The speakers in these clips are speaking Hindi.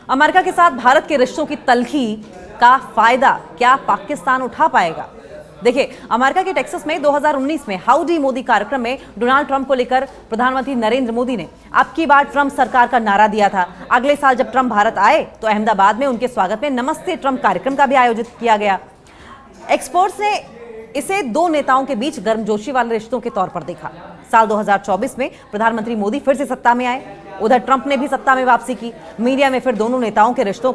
अमेरिका के साथ भारत के रिश्तों की तल्खी का फायदा क्या पाकिस्तान उठा पाएगा? देखिए, अमेरिका के टेक्सास में 2019 में हाउडी मोदी कार्यक्रम में डोनाल्ड ट्रंप को लेकर प्रधानमंत्री नरेंद्र मोदी ने अब की बार ट्रंप सरकार का नारा दिया था। अगले साल जब ट्रंप भारत आए तो अहमदाबाद में उनके स्वागत में नमस्ते ट्रंप कार्यक्रम का भी आयोजित किया गया। एक्सपर्ट्स ने इसे दो नेताओं के बीच गर्मजोशी वाले रिश्तों के तौर पर देखा। साल 2024 में प्रधानमंत्री मोदी फिर से सत्ता में आए, उधर ट्रंप ने भी सत्ता में वापसी की। मीडिया में फिर दोनों नेताओं के रिश्तों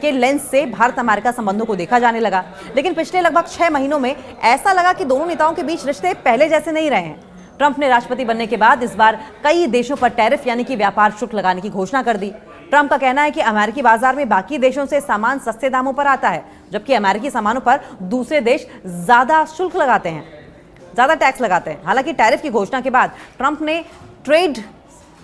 के लेंस से भारत अमेरिका संबंधों को देखा जाने लगा। लेकिन पिछले लगभग 6 महीनों में ऐसा लगा कि दोनों नेताओं के बीच रिश्ते पहले जैसे नहीं रहे हैं। ट्रंप ने राष्ट्रपति बनने के बाद इस बार कई देशों पर टैरिफ यानी कि व्यापार शुल्क लगाने की घोषणा कर दी। ट्रंप का कहना है कि अमेरिकी बाजार में बाकी देशों से सामान सस्ते दामों पर आता है, जबकि अमेरिकी सामानों पर दूसरे देश ज्यादा शुल्क लगाते हैं, ज्यादा टैक्स लगाते हैं। हालांकि टैरिफ की घोषणा के बाद ट्रंप ने ट्रेड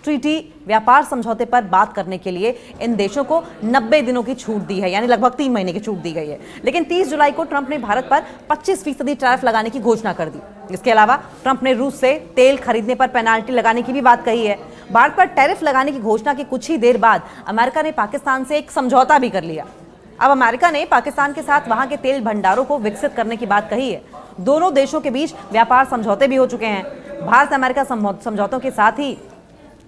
ट्रीटी व्यापार समझौते पर बात करने के लिए इन देशों को 90 दिनों की छूट दी है, यानी लगभग 3 महीने की छूट दी गई है। लेकिन 30 जुलाई को ट्रंप ने भारत पर 25% टैरिफ लगाने की घोषणा कर दी। इसके अलावा ट्रंप ने रूस से तेल खरीदने पर पेनाल्टी लगाने की भी बात कही है। भारत पर टैरिफ लगाने की घोषणा के कुछ ही देर बाद अमेरिका ने पाकिस्तान से एक समझौता भी कर लिया। अब अमेरिका ने पाकिस्तान के साथ वहां के तेल भंडारों को विकसित करने की बात कही है। दोनों देशों के बीच व्यापार समझौते भी हो चुके हैं। भारत अमेरिका समझौतों के साथ ही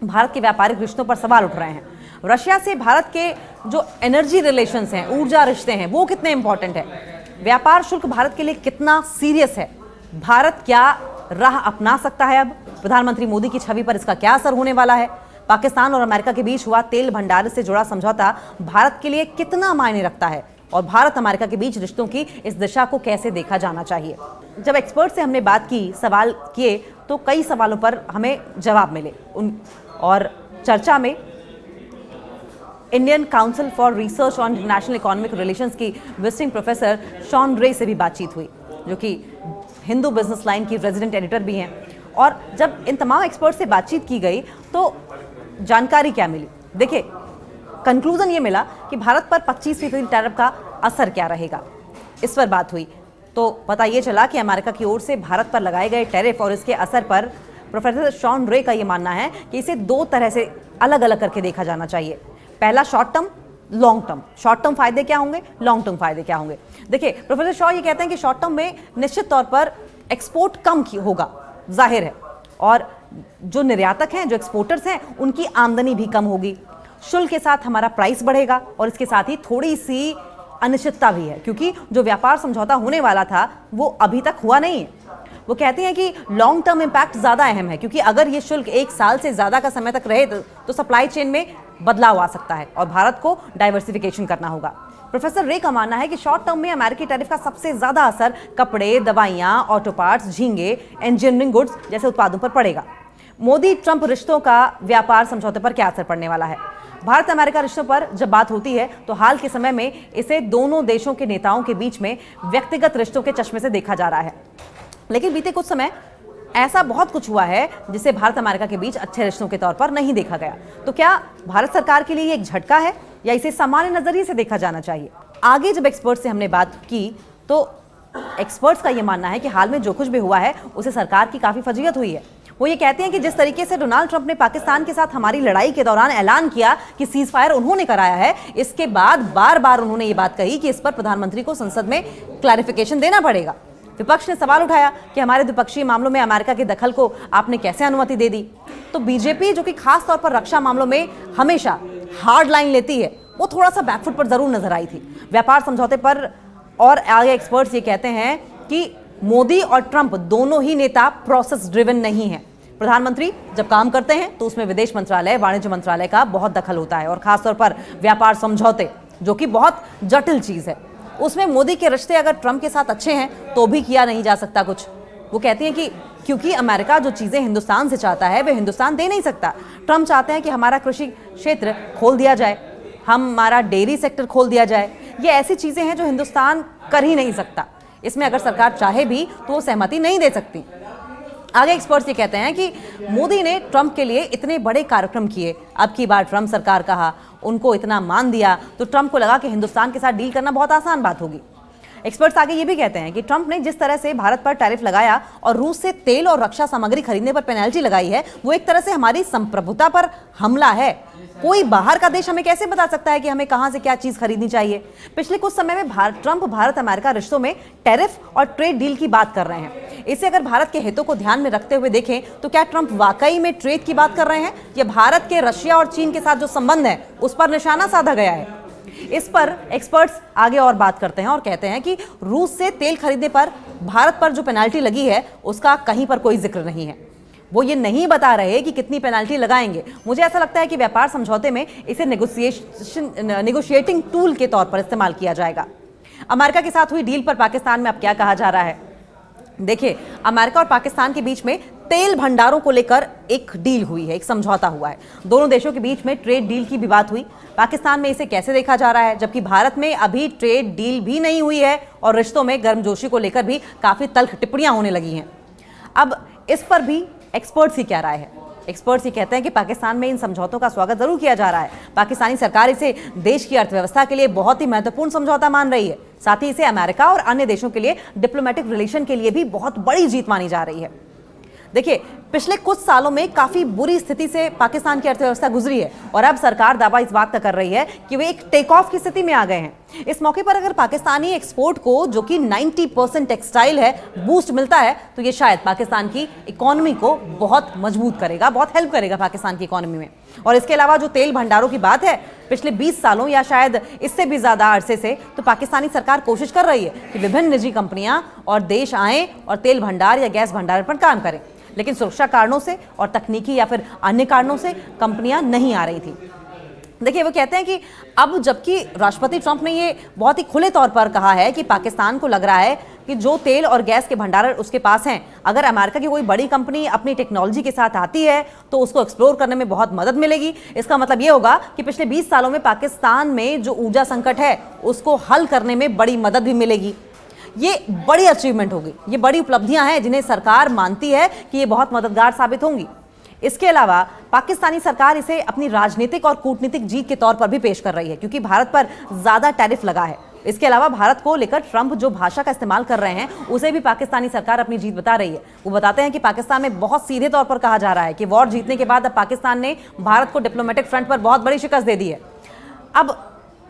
भारत के व्यापारिक रिश्तों पर सवाल उठ रहे हैं। रशिया से भारत के जो एनर्जी रिलेशंस हैं, ऊर्जा रिश्ते हैं, वो कितने इंपॉर्टेंट है? व्यापार शुल्क भारत के लिए कितना सीरियस है? भारत क्या राह अपना सकता है? अब प्रधानमंत्री मोदी की छवि पर इसका क्या असर होने वाला है? पाकिस्तान और अमेरिका के बीच हुआ तेल भंडार से जुड़ा समझौता भारत के लिए कितना मायने रखता है और भारत अमेरिका के बीच रिश्तों की इस दिशा को कैसे देखा जाना चाहिए? जब एक्सपर्ट से हमने बात की, सवाल किए, तो कई सवालों पर हमें जवाब मिले। और चर्चा में Indian council for research on international economic relations की विजिटिंग प्रोफेसर शॉन रे से भी बातचीत हुई, जो कि हिंदू बिजनेस लाइन की रेजिडेंट एडिटर भी हैं। और जब इन तमाम एक्सपर्ट से बातचीत की गई तो जानकारी क्या मिली? देखिए, कंक्लूजन ये मिला कि भारत पर 25% टैरिफ का असर क्या रहेगा, इस पर बात हुई। तो पता ये चला कि अमेरिका की ओर से भारत पर लगाए गए टैरिफ और इसके असर पर प्रोफेसर शॉन रे का ये मानना है कि इसे दो तरह से अलग अलग करके देखा जाना चाहिए। पहला short term, long term. Short term फायदे क्या होंगे, लॉन्ग टर्म फायदे क्या होंगे? देखिए, प्रोफेसर शॉ ये कहते हैं कि शॉर्ट टर्म में निश्चित तौर पर एक्सपोर्ट कम होगा, जाहिर है, और जो निर्यातक हैं, जो एक्सपोर्टर्स हैं, उनकी आमदनी भी कम होगी। शुल्क के साथ हमारा प्राइस बढ़ेगा और इसके साथ ही थोड़ी सी अनिश्चितता भी है, क्योंकि जो व्यापार समझौता होने वाला था वो अभी तक हुआ नहीं है। वो कहते हैं कि लॉन्ग टर्म इंपैक्ट ज्यादा अहम है, क्योंकि अगर ये शुल्क 1 साल से ज्यादा का समय तक रहे तो सप्लाई चेन में बदलाव आ सकता है और भारत को डाइवर्सिफिकेशन करना होगा। प्रोफेसर रे का मानना है कि शॉर्ट टर्म में अमेरिकी टैरिफ का सबसे ज्यादा असर कपड़े, दवाइयां, ऑटो पार्ट्स, झींगे, इंजीनियरिंग गुड्स जैसे उत्पादों पर पड़ेगा। मोदी ट्रंप रिश्तों का व्यापार समझौते पर क्या असर पड़ने वाला है? भारत अमेरिका रिश्तों पर जब बात होती है तो हाल के समय में इसे दोनों देशों के नेताओं के बीच में व्यक्तिगत रिश्तों के चश्मे से देखा जा रहा है। लेकिन बीते कुछ समय ऐसा बहुत कुछ हुआ है जिसे भारत अमेरिका के बीच अच्छे रिश्तों के तौर पर नहीं देखा गया। तो क्या भारत सरकार के लिए ये एक झटका है या इसे सामान्य नजरिए से देखा जाना चाहिए? आगे जब एक्सपर्ट से हमने बात की तो एक्सपर्ट्स का यह मानना है कि हाल में जो कुछ भी हुआ है उसे सरकार की काफी फजीहत हुई है। वो ये कहते हैं कि जिस तरीके से डोनाल्ड ट्रंप ने पाकिस्तान के साथ हमारी लड़ाई के दौरान ऐलान किया कि सीज फायर उन्होंने कराया है, इसके बाद बार बार उन्होंने ये बात कही कि इस पर प्रधानमंत्री को संसद में क्लैरिफिकेशन देना पड़ेगा। विपक्ष ने सवाल उठाया कि हमारे द्विपक्षीय मामलों में अमेरिका के दखल को आपने कैसे अनुमति दे दी? तो बीजेपी, जो कि खास तौर पर रक्षा मामलों में हमेशा हार्ड लाइन लेती है, वो थोड़ा सा बैकफुट पर जरूर नजर आई थी व्यापार समझौते पर। और आगे एक्सपर्ट्स ये कहते हैं कि मोदी और ट्रंप दोनों ही नेता प्रोसेस ड्रिवन नहीं है। प्रधानमंत्री जब काम करते हैं तो उसमें विदेश मंत्रालय, वाणिज्य मंत्रालय का बहुत दखल होता है, और खासतौर पर व्यापार समझौते, जो कि बहुत जटिल चीज है, उसमें मोदी के रिश्ते अगर ट्रंप के साथ अच्छे हैं तो भी किया नहीं जा सकता कुछ। वो कहती हैं कि क्योंकि अमेरिका जो चीजें हिंदुस्तान से चाहता है वे हिंदुस्तान दे नहीं सकता। ट्रंप चाहते हैं कि हमारा कृषि क्षेत्र खोल दिया जाए, हमारा डेयरी सेक्टर खोल दिया जाए। ये ऐसी चीजें हैं जो हिंदुस्तान कर ही नहीं सकता। इसमें अगर सरकार चाहे भी तो वो सहमति नहीं दे सकती। आगे एक्सपर्ट्स ये कहते हैं कि मोदी ने ट्रंप के लिए इतने बड़े कार्यक्रम किए, अब की बार ट्रंप सरकार कहा, उनको इतना मान दिया, तो ट्रंप को लगा कि हिंदुस्तान के साथ डील करना बहुत आसान बात होगी। एक्सपर्ट्स आगे ये भी कहते हैं कि ट्रंप ने जिस तरह से भारत पर टैरिफ लगाया और रूस से तेल और रक्षा सामग्री खरीदने पर पेनल्टी लगाई है, वो एक तरह से हमारी संप्रभुता पर हमला है। कोई बाहर का देश हमें कैसे बता सकता है कि हमें कहां से क्या चीज खरीदनी चाहिए? पिछले कुछ समय में ट्रंप भारत अमेरिका रिश्तों में टैरिफ और ट्रेड डील की बात कर रहे हैं। इसे अगर भारत के हितों को ध्यान में रखते हुए देखें तो क्या ट्रंप वाकई में ट्रेड की बात कर रहे हैं या भारत के रशिया और चीन के साथ जो संबंध है उस पर निशाना साधा गया है? इस पर एक्सपर्ट्स आगे और बात करते हैं और कहते हैं कि रूस से तेल खरीदने पर भारत पर जो पेनाल्टी लगी है उसका कहीं पर कोई जिक्र नहीं है। वो ये नहीं बता रहे कि कितनी पेनाल्टी लगाएंगे। मुझे ऐसा लगता है कि व्यापार समझौते में इसे नेगोशिएटिंग टूल के तौर पर इस्तेमाल किया जाएगा। अमेरिका के साथ हुई डील पर पाकिस्तान में अब क्या कहा जा रहा है? देखिए, अमेरिका और पाकिस्तान के बीच में तेल भंडारों को लेकर एक डील हुई है, एक समझौता हुआ है। दोनों देशों के बीच में ट्रेड डील की भी बात हुई। पाकिस्तान में इसे कैसे देखा जा रहा है, जबकि भारत में अभी ट्रेड डील भी नहीं हुई है और रिश्तों में गर्मजोशी को लेकर भी काफी तल्ख टिप्पणियां होने लगी हैं। अब इस पर भी एक्सपर्ट्स की क्या राय है? एक्सपर्ट्स ये कहते हैं कि पाकिस्तान में इन समझौतों का स्वागत जरूर किया जा रहा है। पाकिस्तानी सरकार इसे देश की अर्थव्यवस्था के लिए बहुत ही महत्वपूर्ण समझौता मान रही है। साथ ही इसे अमेरिका और अन्य देशों के लिए डिप्लोमेटिक रिलेशन के लिए भी बहुत बड़ी जीत मानी जा रही है। देखिए, पिछले कुछ सालों में काफी बुरी स्थिति से पाकिस्तान की अर्थव्यवस्था गुजरी है और अब सरकार दावा इस बात का कर रही है कि वे एक टेक ऑफ की स्थिति में आ गए हैं। इस मौके पर अगर पाकिस्तानी एक्सपोर्ट को, जो कि 90% टेक्सटाइल है, बूस्ट मिलता है तो ये शायद पाकिस्तान की इकोनॉमी को बहुत मजबूत करेगा, बहुत हेल्प करेगा पाकिस्तान की इकोनॉमी में। और इसके अलावा जो तेल भंडारों की बात है, पिछले 20 सालों या शायद इससे भी ज्यादा अरसे से तो पाकिस्तानी सरकार कोशिश कर रही है कि विभिन्न निजी कंपनियां और देश आएं और तेल भंडार या गैस भंडारण पर काम करें, लेकिन सुरक्षा कारणों से और तकनीकी या फिर अन्य कारणों से कंपनियां नहीं आ रही थी। देखिए, वो कहते हैं कि अब जबकि राष्ट्रपति ट्रंप ने ये बहुत ही खुले तौर पर कहा है कि पाकिस्तान को लग रहा है कि जो तेल और गैस के भंडार उसके पास हैं, अगर अमेरिका की कोई बड़ी कंपनी अपनी टेक्नोलॉजी के साथ आती है तो उसको एक्सप्लोर करने में बहुत मदद मिलेगी। इसका मतलब ये होगा कि पिछले 20 सालों में पाकिस्तान में जो ऊर्जा संकट है उसको हल करने में बड़ी मदद भी मिलेगी। ये बड़ी अचीवमेंट होगी, ये बड़ी उपलब्धियां हैं जिन्हें सरकार मानती है कि ये बहुत मददगार साबित होंगी। इसके अलावा पाकिस्तानी सरकार इसे अपनी राजनीतिक और कूटनीतिक जीत के तौर पर भी पेश कर रही है, क्योंकि भारत पर ज्यादा टैरिफ लगा है। इसके अलावा भारत को लेकर ट्रंप जो भाषा का इस्तेमाल कर रहे हैं उसे भी पाकिस्तानी सरकार अपनी जीत बता रही है। वो बताते हैं कि पाकिस्तान में बहुत सीधे तौर पर कहा जा रहा है कि वॉर जीतने के बाद अब पाकिस्तान ने भारत को डिप्लोमेटिक फ्रंट पर बहुत बड़ी शिकस्त दे दी है। अब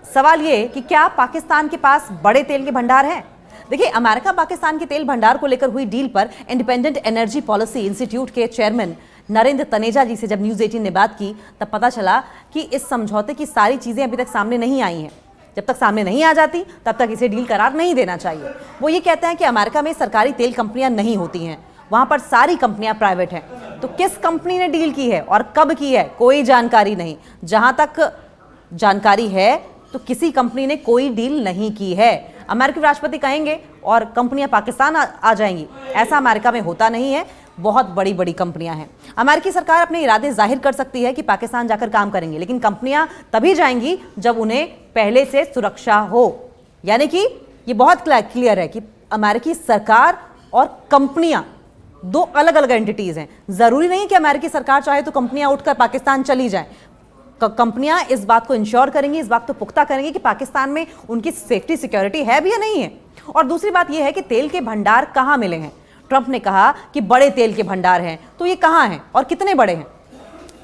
सवाल ये कि क्या पाकिस्तान के पास बड़े तेल के भंडार हैं? देखिए, अमेरिका पाकिस्तान के तेल भंडार को लेकर हुई डील पर इंडिपेंडेंट एनर्जी पॉलिसी इंस्टीट्यूट के चेयरमैन नरेंद्र तनेजा जी से जब न्यूज़ 18 ने बात की तब पता चला कि इस समझौते की सारी चीजें अभी तक सामने नहीं आई हैं। जब तक सामने नहीं आ जाती तब तक इसे डील करार नहीं देना चाहिए। वो ये कहते हैं कि अमेरिका में सरकारी तेल कंपनियां नहीं होती हैं, वहां पर सारी कंपनियां प्राइवेट हैं। तो किस कंपनी ने डील की है और कब की है, कोई जानकारी नहीं। जहां तक जानकारी है तो किसी कंपनी ने कोई डील नहीं की है। अमेरिकी राष्ट्रपति कहेंगे और कंपनियां पाकिस्तान आ जाएंगी, ऐसा अमेरिका में होता नहीं है। बहुत बड़ी बड़ी कंपनियां हैं। अमेरिकी सरकार अपने इरादे जाहिर कर सकती है कि पाकिस्तान जाकर काम करेंगे, लेकिन कंपनियां तभी जाएंगी जब उन्हें पहले से सुरक्षा हो। यानी कि ये बहुत क्लियर है कि अमेरिकी सरकार और कंपनियां दो अलग अलग एंटिटीज हैं। जरूरी नहीं कि अमेरिकी सरकार चाहे तो कंपनियां उठकर पाकिस्तान चली जाएं। कंपनियां इस बात को इंश्योर करेंगी, इस बात को पुख्ता करेंगी कि पाकिस्तान में उनकी सेफ्टी सिक्योरिटी है भी या नहीं है। और दूसरी बात यह है कि तेल के भंडार कहां मिले हैं। ट्रंप ने कहा कि बड़े तेल के भंडार हैं, तो ये कहां हैं और कितने बड़े हैं?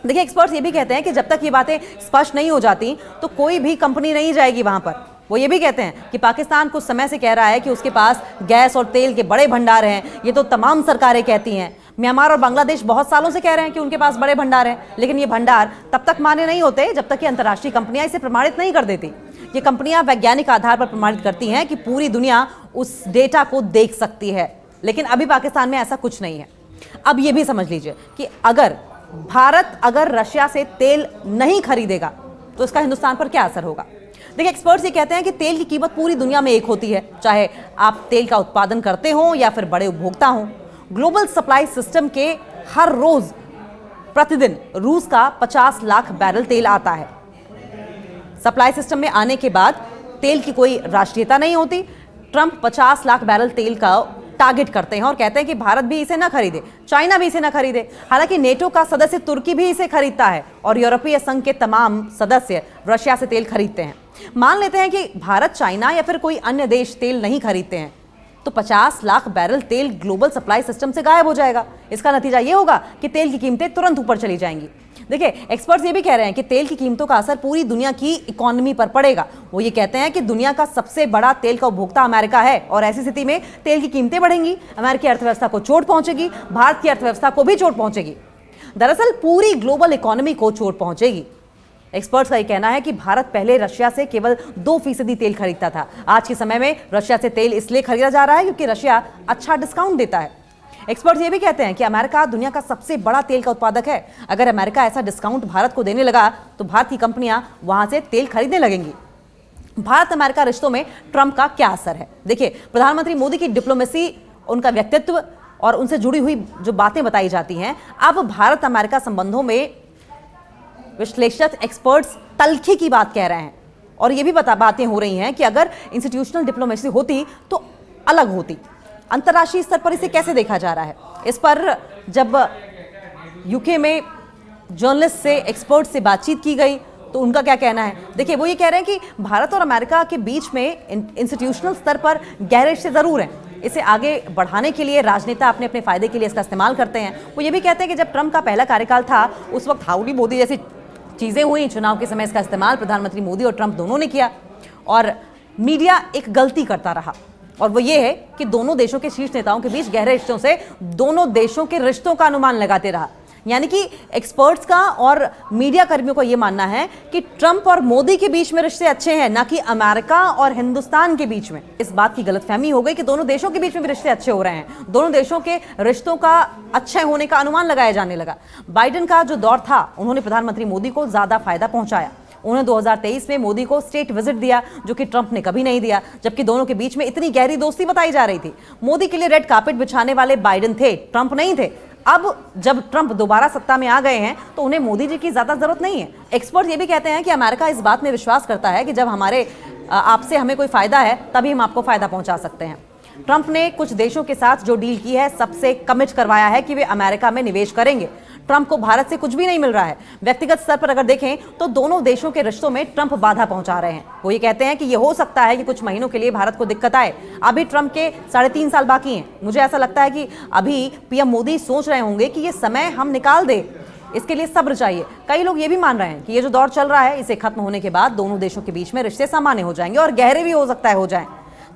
देखिए, एक्सपर्ट्स ये भी कहते हैं कि जब तक ये बातें स्पष्ट नहीं हो जाती तो कोई भी कंपनी नहीं जाएगी वहां पर। वो ये भी कहते हैं कि पाकिस्तान कुछ समय से कह रहा है कि उसके पास गैस और तेल के बड़े भंडार हैं। ये तो तमाम सरकारें कहती हैं। म्यांमार और बांग्लादेश बहुत सालों से कह रहे हैं कि उनके पास बड़े भंडार हैं, लेकिन ये भंडार तब तक मान्य नहीं होते जब तक कि अंतर्राष्ट्रीय कंपनियां इसे प्रमाणित नहीं कर देती। ये कंपनियां वैज्ञानिक आधार पर प्रमाणित करती हैं कि पूरी दुनिया उस डेटा को देख सकती है, लेकिन अभी पाकिस्तान में ऐसा कुछ नहीं है। अब ये भी समझ लीजिए कि भारत अगर रशिया से तेल नहीं खरीदेगा तो इसका हिंदुस्तान पर क्या असर होगा। देखिए, एक्सपर्ट्स ये कहते हैं कि तेल की कीमत पूरी दुनिया में एक होती है, चाहे आप तेल का उत्पादन करते हो या फिर बड़े उपभोक्ता हों। ग्लोबल सप्लाई सिस्टम के हर रोज प्रतिदिन रूस का 50 लाख बैरल तेल आता है। सप्लाई सिस्टम में आने के बाद तेल की कोई राष्ट्रीयता नहीं होती। ट्रंप 50 लाख बैरल तेल का टारगेट करते हैं और कहते हैं कि भारत भी इसे ना खरीदे, चाइना भी इसे ना खरीदे। हालांकि नेटो का सदस्य तुर्की भी इसे खरीदता है और यूरोपीय संघ के तमाम सदस्य रशिया से तेल खरीदते हैं। मान लेते हैं कि भारत, चाइना या फिर कोई अन्य देश तेल नहीं खरीदते हैं, तो 50 लाख बैरल तेल ग्लोबल सप्लाई सिस्टम से गायब हो जाएगा। इसका नतीजा ये होगा कि तेल की कीमतें तुरंत ऊपर चली जाएंगी। देखिए, एक्सपर्ट्स ये भी कह रहे हैं कि तेल की कीमतों का असर पूरी दुनिया की इकोनॉमी पर पड़ेगा। वो ये कहते हैं कि दुनिया का सबसे बड़ा तेल का उपभोक्ता अमेरिका है और ऐसी स्थिति में तेल की कीमतें बढ़ेंगी, अमेरिकी अर्थव्यवस्था को चोट पहुंचेगी, भारत की अर्थव्यवस्था को भी चोट पहुंचेगी। दरअसल पूरी ग्लोबल इकोनॉमी को चोट पहुंचेगी। एक्सपर्ट्स का ये कहना है कि भारत पहले रशिया से केवल 2% तेल खरीदता था। आज के समय में रशिया से तेल इसलिए खरीदा जा रहा है क्योंकि रशिया अच्छा डिस्काउंट देता है। एक्सपर्ट्स ये भी कहते हैं कि अमेरिका दुनिया का सबसे बड़ा तेल का उत्पादक है। अगर अमेरिका ऐसा डिस्काउंट भारत को देने लगा तो भारत की कंपनियां वहां से तेल खरीदने लगेंगी। भारत अमेरिका रिश्तों में ट्रंप का क्या असर है? देखिए, प्रधानमंत्री मोदी की डिप्लोमेसी, उनका व्यक्तित्व और उनसे जुड़ी हुई जो बातें बताई जाती हैं, अब भारत अमेरिका संबंधों में विश्लेषक, एक्सपर्ट्स तल्खी की बात कह रहे हैं और ये भी बातें हो रही हैं कि अगर इंस्टीट्यूशनल डिप्लोमेसी होती तो अलग होती। अंतर्राष्ट्रीय स्तर पर इसे कैसे देखा जा रहा है? इस पर जब यूके में जर्नलिस्ट से, एक्सपर्ट से बातचीत की गई तो उनका क्या कहना है? देखिए, वो ये कह रहे हैं कि भारत और अमेरिका के बीच में इंस्टीट्यूशनल स्तर पर गहरे रिश्ते जरूर हैं। इसे आगे बढ़ाने के लिए राजनेता अपने अपने फायदे के लिए इसका इस्तेमाल करते हैं। वो ये भी कहते हैं कि जब ट्रंप का पहला कार्यकाल था उस वक्त हाउडी मोदी जैसी चीज़ें हुई, चुनाव के समय इसका इस्तेमाल प्रधानमंत्री मोदी और ट्रंप दोनों ने किया और मीडिया एक गलती करता रहा और वो ये है कि दोनों देशों के शीर्ष नेताओं के बीच गहरे रिश्तों से दोनों देशों के रिश्तों का अनुमान लगाते रहा। यानी कि एक्सपर्ट्स का और मीडिया कर्मियों का ये मानना है कि ट्रंप और मोदी के बीच में रिश्ते अच्छे हैं, ना कि अमेरिका और हिंदुस्तान के बीच में। इस बात की गलतफहमी हो गई कि दोनों देशों के बीच में भी रिश्ते अच्छे हो रहे हैं। दोनों देशों के रिश्तों का अच्छे होने का अनुमान लगाया जाने लगा। बाइडेन का जो दौर था, उन्होंने प्रधानमंत्री मोदी को ज्यादा फायदा पहुंचाया। उन्होंने 2023 में मोदी को स्टेट विजिट दिया, जो कि ट्रंप ने कभी नहीं दिया, जबकि दोनों के बीच में इतनी गहरी दोस्ती बताई जा रही थी। मोदी के लिए रेड कार्पेट बिछाने वाले बाइडेन थे, ट्रंप नहीं थे। अब जब ट्रंप दोबारा सत्ता में आ गए हैं तो उन्हें मोदी जी की ज्यादा जरूरत नहीं है। एक्सपर्ट ये भी कहते हैं कि अमेरिका इस बात में विश्वास करता है कि जब आपसे हमें कोई फायदा है तभी हम आपको फायदा पहुंचा सकते हैं। ट्रंप ने कुछ देशों के साथ जो डील की है, सबसे कमिट करवाया है कि वे अमेरिका में निवेश करेंगे। ट्रंप को भारत से कुछ भी नहीं मिल रहा है। व्यक्तिगत स्तर पर अगर देखें तो दोनों देशों के रिश्तों में ट्रंप बाधा पहुंचा रहे हैं। वो ये कहते हैं कि ये हो सकता है कि कुछ महीनों के लिए भारत को दिक्कत आए। अभी ट्रंप के 3.5 साल बाकी हैं। मुझे ऐसा लगता है कि अभी पीएम मोदी सोच रहे होंगे कि ये समय हम निकाल दे, इसके लिए सब्र चाहिए। कई लोग ये भी मान रहे हैं कि ये जो दौर चल रहा है, इसे खत्म होने के बाद दोनों देशों के बीच में रिश्ते सामान्य हो जाएंगे और गहरे भी हो सकता है हो जाएं।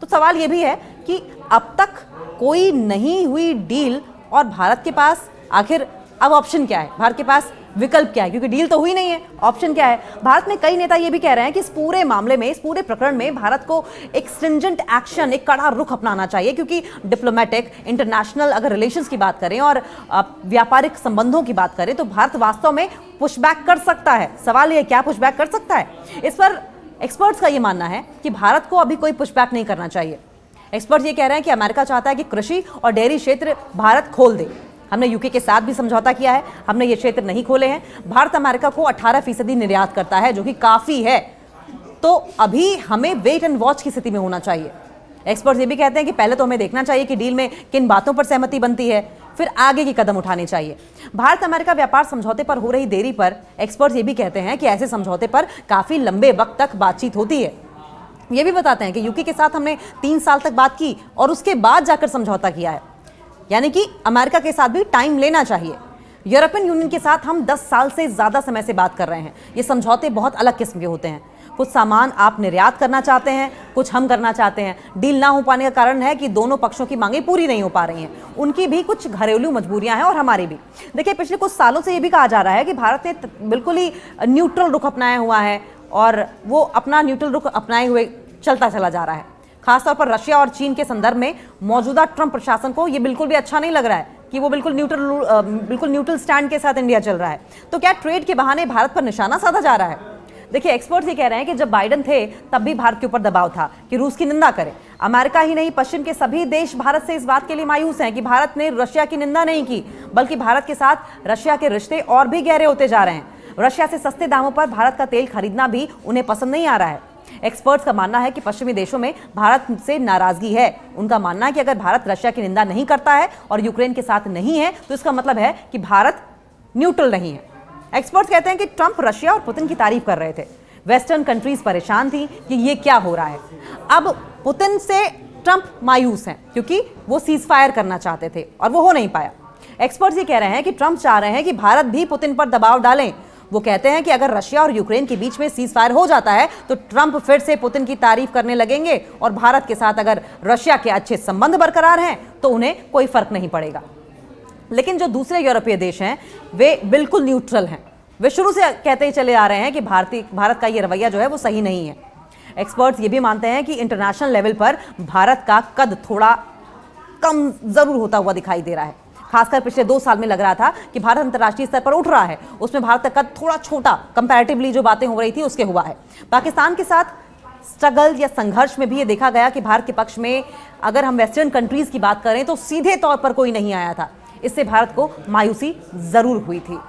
तो सवाल ये भी है कि अब तक कोई नहीं हुई डील और भारत के पास आखिर अब ऑप्शन क्या है? भारत के पास विकल्प क्या है? क्योंकि डील तो हुई नहीं है, ऑप्शन क्या है? भारत में कई नेता ये भी कह रहे हैं कि इस पूरे मामले में, इस पूरे प्रकरण में भारत को एक स्ट्रिंजेंट एक्शन, एक कड़ा रुख अपनाना चाहिए, क्योंकि डिप्लोमेटिक, इंटरनेशनल अगर रिलेशंस की बात करें और व्यापारिक संबंधों की बात करें तो भारत वास्तव में पुशबैक कर सकता है। सवाल ये क्या पुशबैक कर सकता है? इस पर एक्सपर्ट्स का ये मानना है कि भारत को अभी कोई पुशबैक नहीं करना चाहिए। एक्सपर्ट्स ये कह रहे हैं कि अमेरिका चाहता है कि कृषि और डेयरी क्षेत्र भारत खोल दे। हमने यूके के साथ भी समझौता किया है, हमने ये क्षेत्र नहीं खोले हैं। भारत अमेरिका को 18% निर्यात करता है, जो कि काफी है। तो अभी हमें वेट एंड वॉच की स्थिति में होना चाहिए। एक्सपर्ट्स ये भी कहते हैं कि पहले तो हमें देखना चाहिए कि डील में किन बातों पर सहमति बनती है, फिर आगे की कदम उठाने चाहिए। भारत अमेरिका व्यापार समझौते पर हो रही देरी पर एक्सपर्ट्स ये भी कहते हैं कि ऐसे समझौते पर काफी लंबे वक्त तक बातचीत होती है। ये भी बताते हैं कि यूके के साथ हमने 3 साल तक बात की और उसके बाद जाकर समझौता किया है, यानी कि अमेरिका के साथ भी टाइम लेना चाहिए। यूरोपियन यूनियन के साथ हम 10 साल से ज्यादा समय से बात कर रहे हैं। ये समझौते बहुत अलग किस्म के होते हैं। कुछ सामान आप निर्यात करना चाहते हैं, कुछ हम करना चाहते हैं। डील ना हो पाने का कारण है कि दोनों पक्षों की मांगें पूरी नहीं हो पा रही हैं। उनकी भी कुछ घरेलू मजबूरियां हैं और हमारी भी। देखिए, पिछले कुछ सालों से ये भी कहा जा रहा है कि भारत ने बिल्कुल ही न्यूट्रल रुख अपनाया हुआ है और वो अपना न्यूट्रल रुख अपनाए हुए चलता चला जा रहा है। खासतौर पर रशिया और चीन के संदर्भ में मौजूदा ट्रंप प्रशासन को ये बिल्कुल भी अच्छा नहीं लग रहा है कि वो बिल्कुल न्यूट्रल स्टैंड के साथ इंडिया चल रहा है। तो क्या ट्रेड के बहाने भारत पर निशाना साधा जा रहा है? देखिए, एक्सपर्ट्स ये कह रहे हैं कि जब बाइडेन थे तब भी भारत के ऊपर दबाव था कि रूस की निंदा करे। अमेरिका ही नहीं, पश्चिम के सभी देश भारत से इस बात के लिए मायूस हैं कि भारत ने रशिया की निंदा नहीं की, बल्कि भारत के साथ रशिया के रिश्ते और भी गहरे होते जा रहे हैं। रशिया से सस्ते दामों पर भारत का तेल खरीदना भी उन्हें पसंद नहीं आ रहा है। एक्सपर्ट्स का मानना है कि पश्चिमी देशों में भारत से नाराजगी है। उनका मानना है कि अगर भारत रशिया की निंदा नहीं करता है और यूक्रेन के साथ नहीं है तो इसका मतलब है कि भारत न्यूट्रल नहीं है। एक्सपर्ट्स कहते हैं कि ट्रंप रशिया और पुतिन की तारीफ कर रहे थे। वेस्टर्न कंट्रीज परेशान थी कि ये क्या हो रहा है। अब पुतिन से ट्रंप मायूस हैं क्योंकि वो सीज फायर करना चाहते थे और वो हो नहीं पाया। एक्सपर्ट्स ये कह रहे हैं कि ट्रंप चाह रहे हैं कि भारत भी पुतिन पर दबाव डालें। वो कहते हैं कि अगर रशिया और यूक्रेन के बीच में सीज फायर हो जाता है तो ट्रंप फिर से पुतिन की तारीफ करने लगेंगे और भारत के साथ अगर रशिया के अच्छे संबंध बरकरार हैं तो उन्हें कोई फर्क नहीं पड़ेगा। लेकिन जो दूसरे यूरोपीय देश हैं वे बिल्कुल न्यूट्रल हैं। वे शुरू से कहते ही चले आ रहे हैं कि भारत का ये रवैया जो है वो सही नहीं है। एक्सपर्ट्स ये भी मानते हैं कि इंटरनेशनल लेवल पर भारत का कद थोड़ा कम जरूर होता हुआ दिखाई दे रहा है। खासकर पिछले 2 साल में लग रहा था कि भारत अंतर्राष्ट्रीय स्तर पर उठ रहा है, उसमें भारत का कद थोड़ा छोटा कंपैरेटिवली जो बातें हो रही थी उसके हुआ है। पाकिस्तान के साथ स्ट्रगल या संघर्ष में भी ये देखा गया कि भारत के पक्ष में अगर हम वेस्टर्न कंट्रीज की बात करें तो सीधे तौर पर कोई नहीं आया था। इससे भारत को मायूसी जरूर हुई थी।